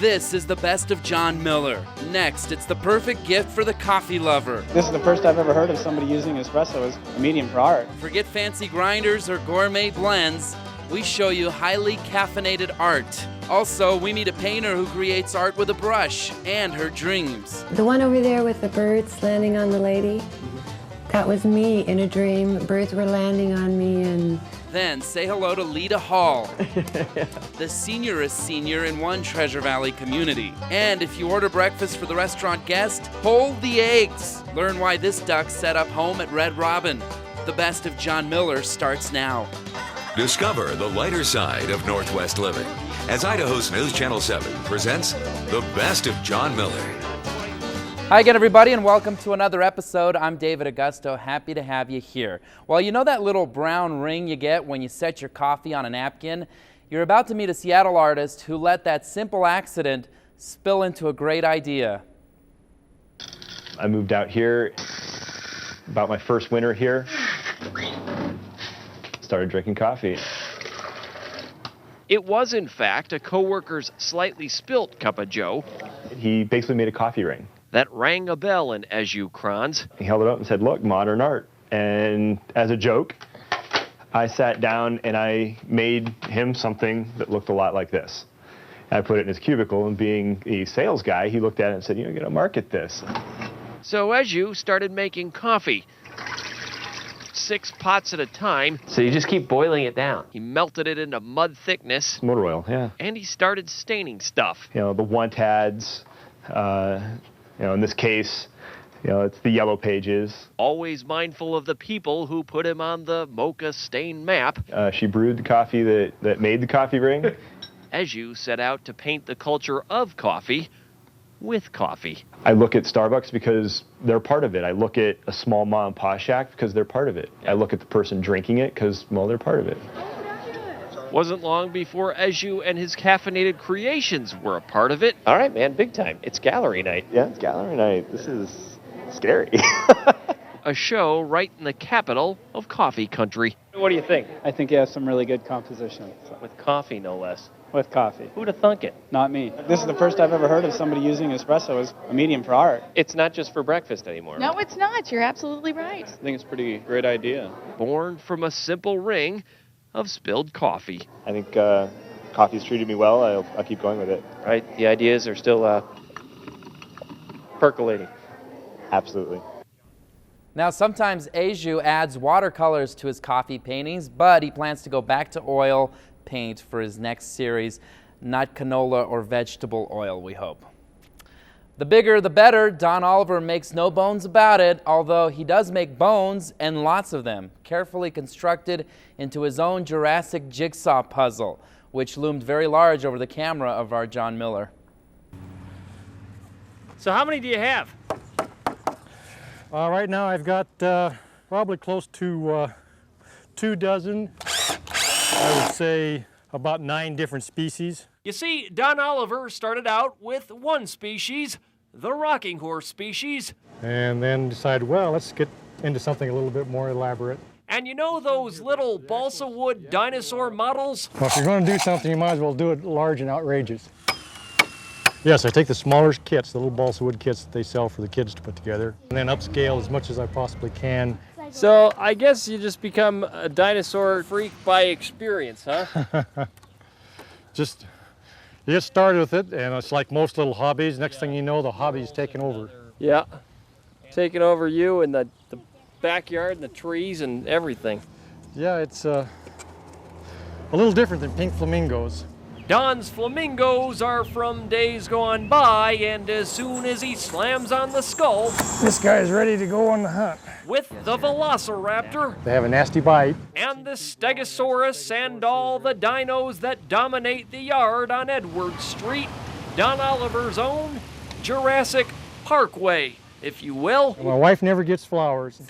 This is the best of John Miller. Next, it's the perfect gift for the coffee lover. This is the first I've ever heard of somebody using espresso as a medium for art. Forget fancy grinders or gourmet blends. We show you highly caffeinated art. Also, we meet a painter who creates art with a brush and her dreams. The one over there with the birds landing on the lady, that was me in a dream. Birds were landing on me and... Then say hello to Lita Hall, the seniorest senior in one Treasure Valley community. And if you order breakfast for the restaurant guest, hold the eggs. Learn why this duck set up home at Red Robin. The best of John Miller starts now. Discover the lighter side of Northwest living as Idaho's News Channel 7 presents the best of John Miller. Hi again, everybody, and welcome to another episode. I'm David Augusto. Happy to have you here. Well, you know that little brown ring you get when you set your coffee on a napkin? You're about to meet a Seattle artist who let that simple accident spill into a great idea. I moved out here about my first winter here. Started drinking coffee. It was, in fact, a coworker's slightly spilt cup of joe. He basically made a coffee ring. That rang a bell in Eju-Kranz. He held it up and said, "Look, modern art." And as a joke, I sat down and I made him something that looked a lot like this. I put it in his cubicle, and being a sales guy, he looked at it and said, "You got to market this." So Eju started making coffee. 6 pots at a time. So you just keep boiling it down. He melted it into mud thickness. Motor oil, yeah. And he started staining stuff. You know, the want ads, in this case, it's the yellow pages. Always mindful of the people who put him on the mocha stain map. She brewed the coffee that made the coffee ring. Eju set out to paint the culture of coffee with coffee. I look at Starbucks because they're part of it. I look at a small mom and pop shack because they're part of it. I look at the person drinking it because, well, they're part of it. Wasn't long before Eju and his caffeinated creations were a part of it. All right, man, big time. It's gallery night. Yeah, it's gallery night. This is scary. A show right in the capital of coffee country. What do you think? I think he has some really good composition. With coffee, no less. With coffee. Who'd have thunk it? Not me. This is the first I've ever heard of somebody using espresso as a medium for art. It's not just for breakfast anymore. No, it's not. You're absolutely right. I think it's a pretty great idea. Born from a simple ring of spilled coffee. I think coffee's treated me well. I'll keep going with it. Right? The ideas are still percolating. Absolutely. Now, sometimes Eju adds watercolors to his coffee paintings, but he plans to go back to oil paint for his next series, not canola or vegetable oil, we hope. The bigger, the better. Don Oliver makes no bones about it, although he does make bones, and lots of them, carefully constructed into his own Jurasic jigsaw puzzle, which loomed very large over the camera of our John Miller. So how many do you have? Right now I've got probably close to 2 dozen. I would say about 9 different species. You see, Don Oliver started out with one species, the rocking horse species. And then decided, well, let's get into something a little bit more elaborate. And you know those little balsa wood dinosaur models? Well, if you're going to do something, you might as well do it large and outrageous. Yes, I take the smaller kits, the little balsa wood kits that they sell for the kids to put together, and then upscale as much as I possibly can. So I guess you just become a dinosaur freak by experience, huh? You get started with it, and it's like most little hobbies. Next thing you know, the hobby's taken over. Yeah. Taking over you and the backyard and the trees and everything. Yeah, it's a little different than pink flamingos. Don's flamingos are from days gone by, and as soon as he slams on the skull, This guy's ready to go on the hunt. with the velociraptor They have a nasty bite. and the stegosaurus and all the dinos that dominate the yard on Edward Street, Don Oliver's own Jurassic Parkway, if you will. My wife never gets flowers.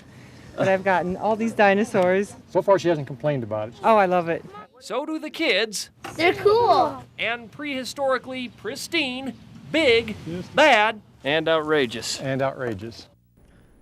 But I've gotten all these dinosaurs. So far, she hasn't complained about it. Oh, I love it. So do the kids. They're cool. And prehistorically pristine, big, bad, And outrageous. And outrageous.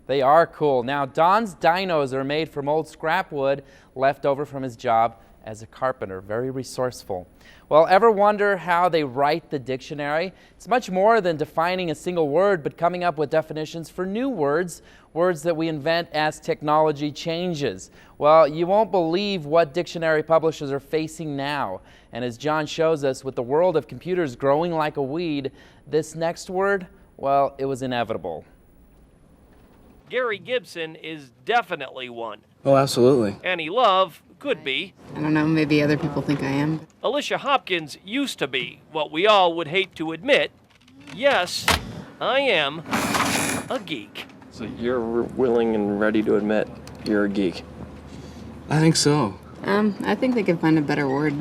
They are cool. Now, Don's dinos are made from old scrap wood left over from his job as a carpenter, very resourceful. Well, ever wonder how they write the dictionary? It's much more than defining a single word, but coming up with definitions for new words, words that we invent as technology changes. Well, you won't believe what dictionary publishers are facing now. And as John shows us, with the world of computers growing like a weed, this next word, well, it was inevitable. Gary Gibson is definitely one. Oh, absolutely. Annie Love could be. I don't know, maybe other people think I am. Alicia Hopkins used to be what we all would hate to admit. Yes, I am a geek. So you're willing and ready to admit you're a geek? I think so. I think they could find a better word.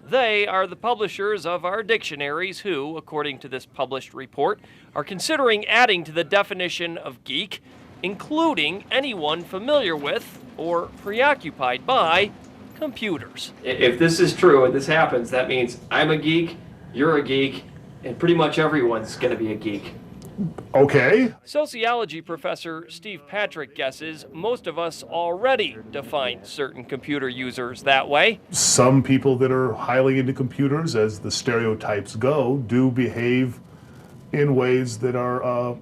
They are the publishers of our dictionaries who, according to this published report, are considering adding to the definition of geek, including anyone familiar with or preoccupied by computers. If this is true and this happens, that means I'm a geek, you're a geek, and pretty much everyone's going to be a geek. Okay. Sociology professor Steve Patrick guesses most of us already define certain computer users that way. Some people that are highly into computers, as the stereotypes go, do behave in ways that are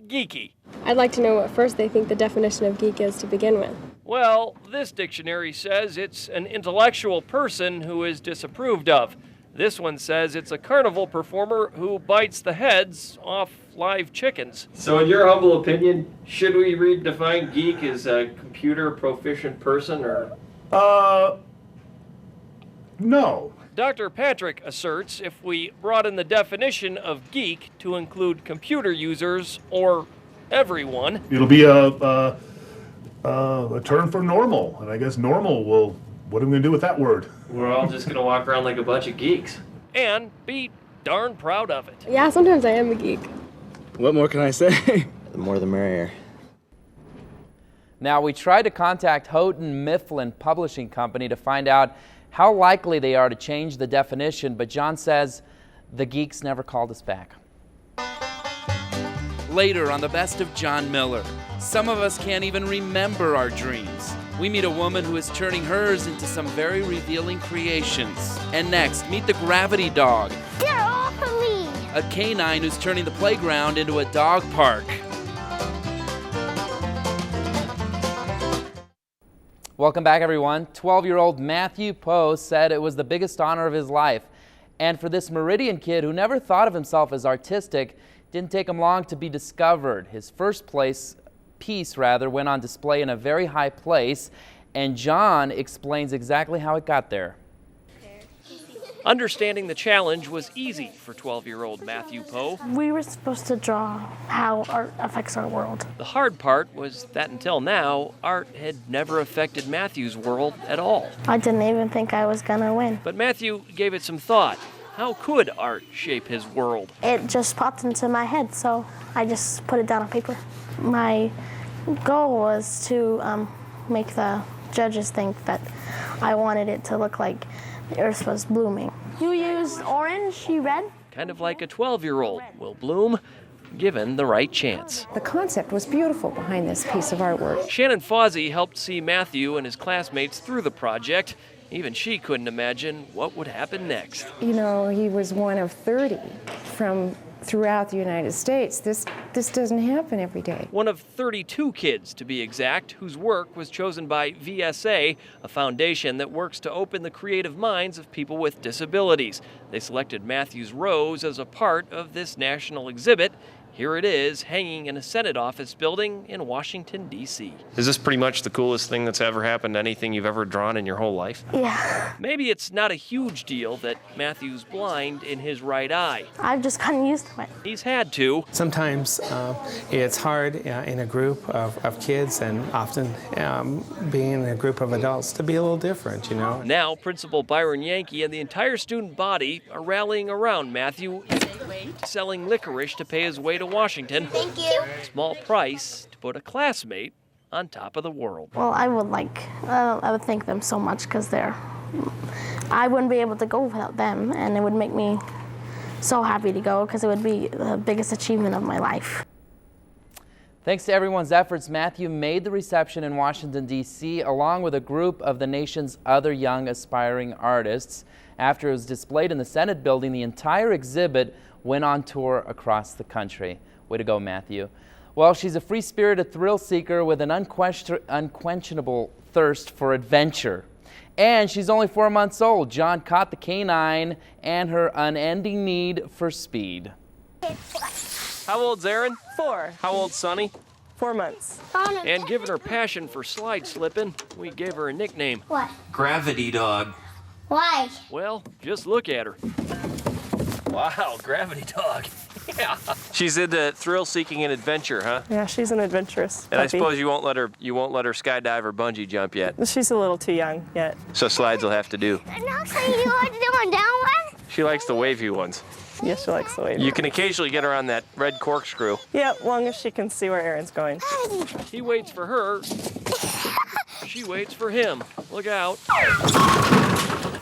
geeky. I'd like to know what first they think the definition of geek is to begin with. Well, this dictionary says it's an intellectual person who is disapproved of. This one says it's a carnival performer who bites the heads off live chickens. So in your humble opinion, should we redefine geek as a computer proficient person, or? No. Dr. Patrick asserts if we broaden the definition of geek to include computer users or everyone, it'll be a term for normal, and I guess normal will. What are we going to do with that word? We're all just going to walk around like a bunch of geeks. And be darn proud of it. Yeah, sometimes I am a geek. What more can I say? The more the merrier. Now, we tried to contact Houghton Mifflin Publishing Company to find out how likely they are to change the definition, but John says the geeks never called us back. Later on the Best of John Miller, some of us can't even remember our dreams. We meet a woman who is turning hers into some very revealing creations. And next, meet the Gravity Dog. They're all for me. A canine who's turning the playground into a dog park. Welcome back, everyone. 12-year-old Matthew Poe said it was the biggest honor of his life. And for this Meridian kid who never thought of himself as artistic, didn't take him long to be discovered. His first piece went on display in a very high place, and John explains exactly how it got there. Understanding the challenge was easy for 12-year-old Matthew Poe. We were supposed to draw how art affects our world. The hard part was that until now, art had never affected Matthew's world at all. I didn't even think I was gonna win. But Matthew gave it some thought. How could art shape his world? It just popped into my head, so I just put it down on paper. My goal was to make the judges think that I wanted it to look like the earth was blooming. You used orange, you red? Kind of like a 12-year-old will bloom, given the right chance. The concept was beautiful behind this piece of artwork. Shannon Fawzy helped see Matthew and his classmates through the project. Even she couldn't imagine what would happen next. You know, he was one of 30 from throughout the United States. This doesn't happen every day. One of 32 kids, to be exact, whose work was chosen by VSA, a foundation that works to open the creative minds of people with disabilities. They selected Matthew's Rose as a part of this national exhibit. Here it is, hanging in a Senate office building in Washington, D.C. Is this pretty much the coolest thing that's ever happened to anything you've ever drawn in your whole life? Yeah. Maybe it's not a huge deal that Matthew's blind in his right eye. I've just gotten used to it. He's had to. Sometimes it's hard in a group of kids, and often being in a group of adults, to be a little different, you know. Now, Principal Byron Yankee and the entire student body are rallying around Matthew, selling licorice to pay his way to Washington. Thank you. Small price to put a classmate on top of the world. Well, I would thank them so much because I wouldn't be able to go without them, and it would make me so happy to go because it would be the biggest achievement of my life. Thanks to everyone's efforts, Matthew made the reception in Washington, D.C., along with a group of the nation's other young aspiring artists. After it was displayed in the Senate building, the entire exhibit went on tour across the country. Way to go, Matthew. Well, she's a free-spirited thrill seeker with an unquenchable thirst for adventure. And she's only 4 months old. John caught the canine and her unending need for speed. How old's Erin? 4. How old's Sonny? 4 months. And given her passion for slide slipping, we gave her a nickname. What? Gravity Dog. Why? Well, just look at her. Wow, Gravity Dog. Yeah. She's into thrill seeking and adventure, huh? Yeah, she's an adventurous And I puppy. suppose you won't let her skydive or bungee jump yet. She's a little too young yet. So slides will have to do. No, so you want to do one down one? She likes the wavy ones. Yes, she likes the wave. You can occasionally get her on that red corkscrew. Yeah, long as she can see where Erin's going. He waits for her. She waits for him. Look out. Ew,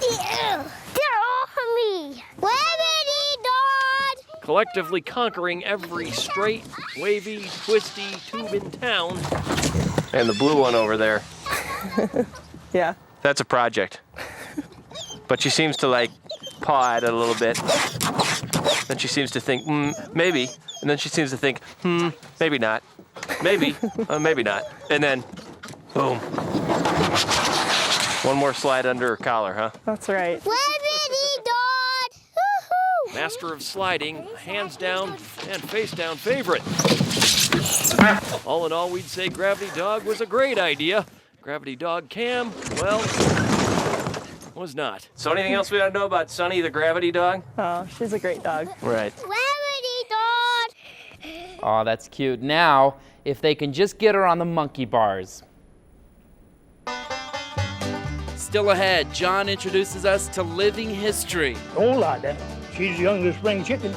they're off of me. Wavity dog. Collectively conquering every straight, wavy, twisty tube in town. And the blue one over there. Yeah. That's a project. But she seems to like paw at it a little bit. Then she seems to think, maybe. And then she seems to think, maybe not. Maybe, maybe not. And then, boom. One more slide under her collar, huh? That's right. Wavity dog. Woohoo! Master of sliding, hands down and face down favorite. All in all, we'd say Gravity Dog was a great idea. Gravity Dog Cam, well, was not. So anything else we ought to know about Sunny the Gravity Dog? Oh, she's a great dog. Right. Wavity dog. Oh, that's cute. Now, if they can just get her on the monkey bars. Still ahead, John introduces us to living history. Don't like that. She's young as spring chicken.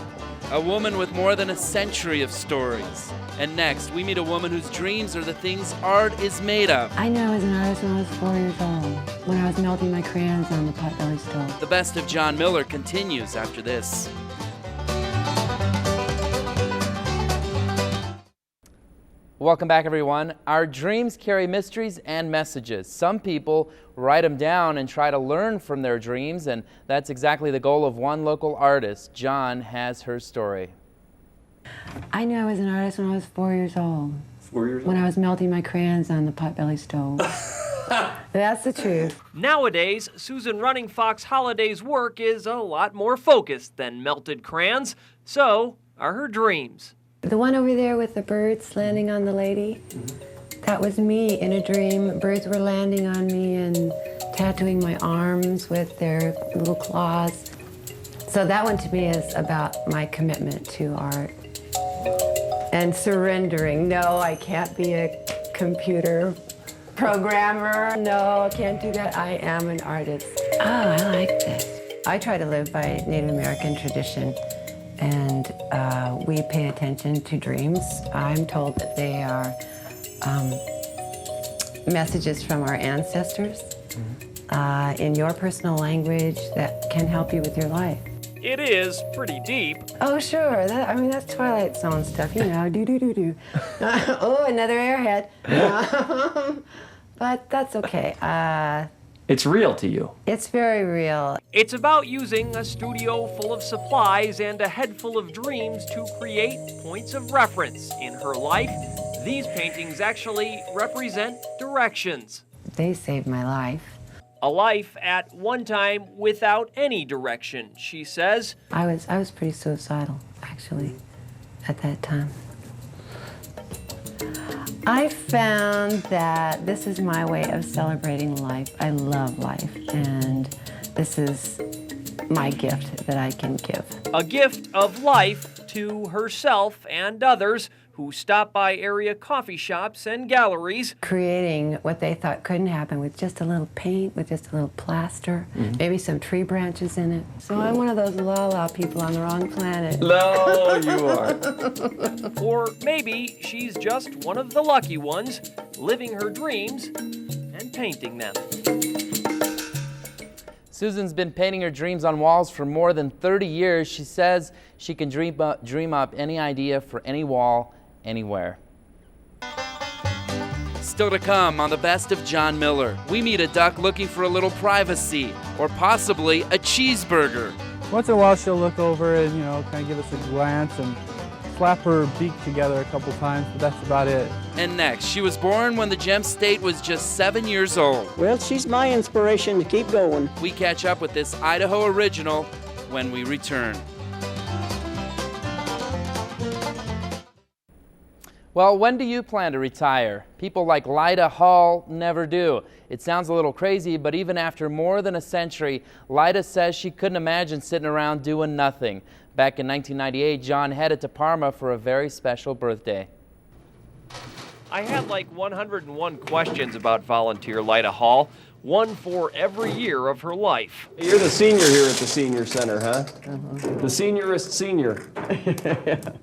A woman with more than a century of stories. And next, we meet a woman whose dreams are the things art is made of. I know I was an artist when I was 4 years old, when I was melting my crayons on the potbelly stove. The best of John Miller continues after this. Welcome back, everyone. Our dreams carry mysteries and messages. Some people write them down and try to learn from their dreams, and that's exactly the goal of one local artist. John has her story. I knew I was an artist when I was 4 years old. 4 years old? When I was melting my crayons on the potbelly stove. That's the truth. Nowadays, Susan Running Fox Holliday's work is a lot more focused than melted crayons. So are her dreams. The one over there with the birds landing on the lady, that was me in a dream. Birds were landing on me and tattooing my arms with their little claws. So that one to me is about my commitment to art and surrendering. No, I can't be a computer programmer. No, I can't do that. I am an artist. Oh, I like this. I try to live by Native American tradition, and we pay attention to dreams. I'm told that they are messages from our ancestors in your personal language that can help you with your life. It is pretty deep. Oh, sure. That's Twilight Zone stuff, you know. Do. Oh, another airhead. But that's okay. It's real to you. It's very real. It's about using a studio full of supplies and a head full of dreams to create points of reference in her life. These paintings actually represent directions. They saved my life. A life at one time without any direction, she says. I was pretty suicidal, actually, at that time. I found that this is my way of celebrating life. I love life, and this is my gift that I can give. A gift of life to herself and others who stop by area coffee shops and galleries. Creating what they thought couldn't happen with just a little paint, with just a little plaster, maybe some tree branches in it. So I'm one of those la-la people on the wrong planet. No, you are. Or maybe she's just one of the lucky ones, living her dreams and painting them. Susan's been painting her dreams on walls for more than 30 years. She says she can dream up any idea for any wall, anywhere. Still to come on the best of John Miller, we meet a duck looking for a little privacy, or possibly a cheeseburger. Once in a while she'll look over and, kind of give us a glance and slap her beak together a couple times, but that's about it. And next, she was born when the Gem State was just 7 years old. Well, she's my inspiration to keep going. We catch up with this Idaho original when we return. Well, when do you plan to retire? People like Lyda Hall never do. It sounds a little crazy, but even after more than a century, Lyda says she couldn't imagine sitting around doing nothing. Back in 1998, John headed to Parma for a very special birthday. I had like 101 questions about volunteer Lyda Hall, one for every year of her life. You're the senior here at the senior center, huh? The seniorest senior.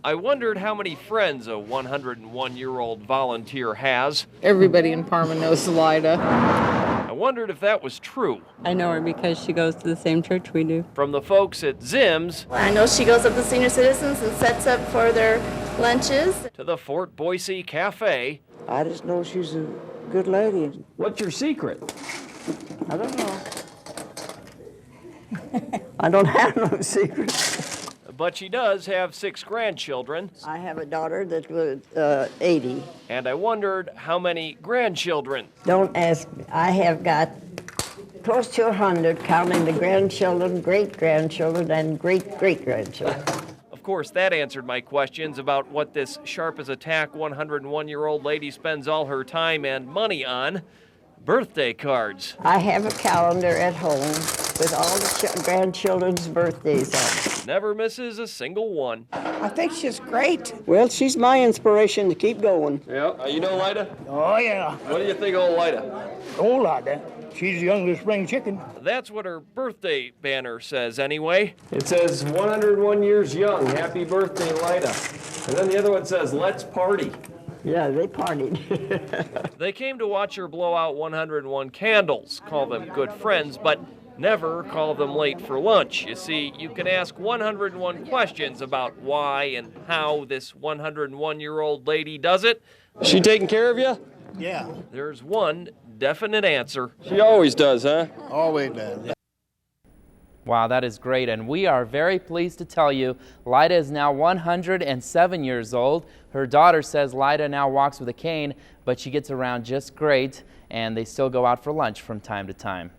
I wondered how many friends a 101-year-old volunteer has. Everybody in Parma knows Lyda. I wondered if that was true. I know her because she goes to the same church we do. From the folks at Zim's, I know she goes up to senior citizens and sets up for their lunches. To the Fort Boise Cafe. I just know she's a good lady. What's your secret? I don't know. I don't have no secret. But she does have 6 grandchildren. I have a daughter that was 80. And I wondered how many grandchildren. Don't ask me. I have got close to 100, counting the grandchildren, great-grandchildren, and great-great-grandchildren. Of course, that answered my questions about what this sharp-as-a-tack 101-year-old lady spends all her time and money on. Birthday cards. I have a calendar at home with all the grandchildren's birthdays on it. Never misses a single one. I think she's great. Well, she's my inspiration to keep going. Yeah. You know Lyda? Oh, yeah. What do you think of Lyda? Oh, Lyda. She's young as spring chicken. That's what her birthday banner says anyway. It says 101 years young. Happy birthday, Lyda. And then the other one says, let's party. Yeah, they partied. They came to watch her blow out 101 candles, call them good friends, but never call them late for lunch. You see, you can ask 101 questions about why and how this 101-year-old lady does it. She taking care of you? Yeah. There's one definite answer. She always does, huh? Always does. Yeah. Wow, that is great, and we are very pleased to tell you Lyda is now 107 years old. Her daughter says Lyda now walks with a cane, but she gets around just great, and they still go out for lunch from time to time.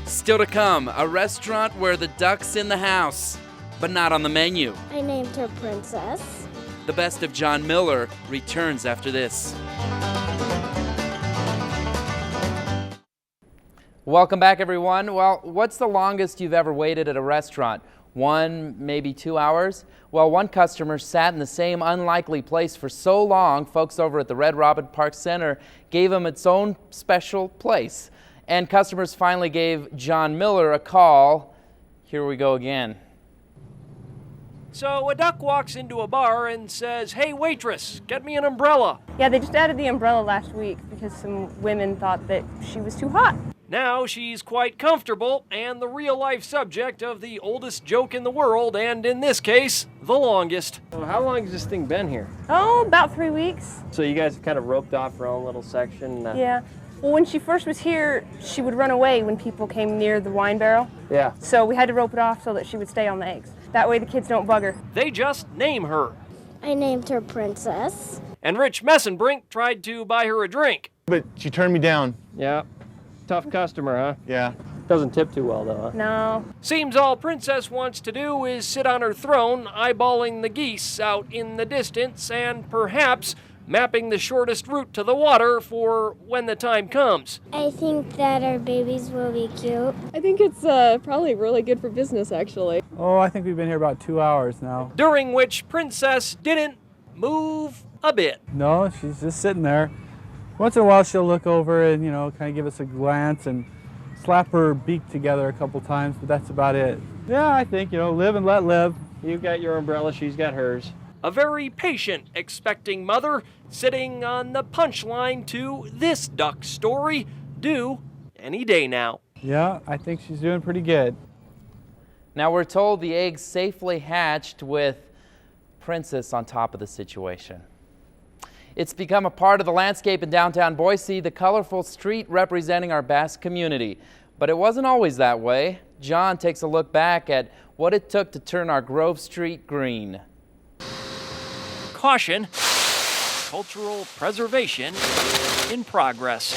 Still to come, a restaurant where the duck's in the house, but not on the menu. I named her Princess. The best of John Miller returns after this. Welcome back, everyone. Well, what's the longest you've ever waited at a restaurant? 1, maybe 2 hours? Well, one customer sat in the same unlikely place for so long, folks over at the Red Robin Park Center gave him its own special place. And customers finally gave John Miller a call. Here we go again. So a duck walks into a bar and says, "Hey waitress, get me an umbrella." Yeah, they just added the umbrella last week because some women thought that she was too hot. Now she's quite comfortable and the real-life subject of the oldest joke in the world, and in this case, the longest. So how long has this thing been here? Oh, about 3 weeks. So you guys have kind of roped off your own little section? Yeah. Well, when she first was here, she would run away when people came near the wine barrel. Yeah. So we had to rope it off so that she would stay on the eggs. That way the kids don't bug her. They just name her. I named her Princess. And Rich Messenbrink tried to buy her a drink. But she turned me down. Yeah. Tough customer, huh? Yeah. Doesn't tip too well, though, huh? No. Seems all Princess wants to do is sit on her throne, eyeballing the geese out in the distance, and perhaps mapping the shortest route to the water for when the time comes. I think that our babies will be cute. I think it's probably really good for business, actually. Oh, I think we've been here about 2 hours now. During which Princess didn't move a bit. No, she's just sitting there. Once in a while she'll look over and, kind of give us a glance and slap her beak together a couple times, but that's about it. Yeah, I think, live and let live. You've got your umbrella, she's got hers. A very patient, expecting mother sitting on the punchline to this duck story, due any day now. Yeah, I think she's doing pretty good. Now we're told the eggs safely hatched with Princess on top of the situation. It's become a part of the landscape in downtown Boise, the colorful street representing our Basque community. But it wasn't always that way. John takes a look back at what it took to turn our Grove Street green. Caution, cultural preservation in progress.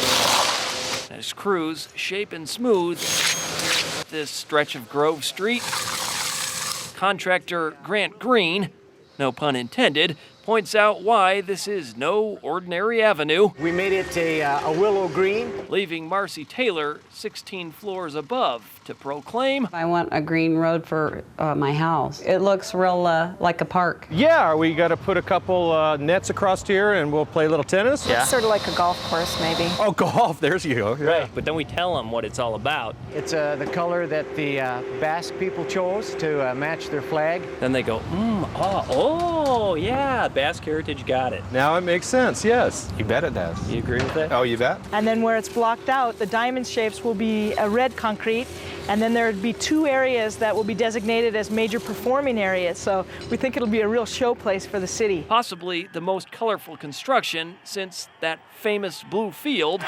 As crews shape and smooth this stretch of Grove Street, contractor Grant Green, no pun intended, points out why this is no ordinary avenue. We made it a willow green. Leaving Marcy Taylor 16 floors above to proclaim, I want a green road for my house. It looks real like a park. Yeah, we got to put a couple nets across here and we'll play a little tennis. It's sort of like a golf course, maybe. Oh, golf, there's you go. Right, but then we tell them what it's all about. It's the color that the Basque people chose to match their flag. Then they go, oh, yeah, Basque Heritage got it. Now it makes sense, yes. You bet it does. You agree with that? Oh, you bet. And then where it's blocked out, the diamond shapes will be a red concrete, and then there would be 2 areas that will be designated as major performing areas. So we think it'll be a real show place for the city. possibly the most colorful construction since that famous blue field.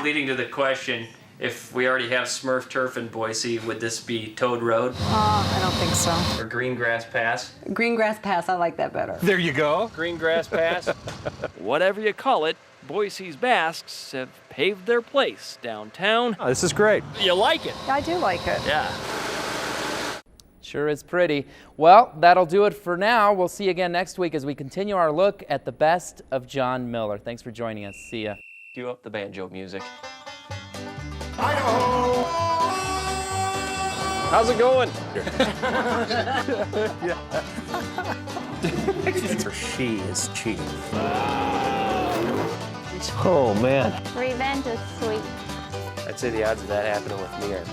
Leading to the question, if we already have Smurf turf in Boise, would this be Toad Road? I don't think so. Or Green Grass Pass? Green Grass Pass, I like that better. There you go. Green Grass Pass. Whatever you call it, Boise's Basques have paved their place downtown. Oh, this is great. You like it? I do like it. Yeah. Sure is pretty. Well, that'll do it for now. We'll see you again next week as we continue our look at the best of John Miller. Thanks for joining us. See ya. Cue up the banjo music. How's it going? She is cheap. Oh, man. Revenge is sweet. I'd say the odds of that happening with me are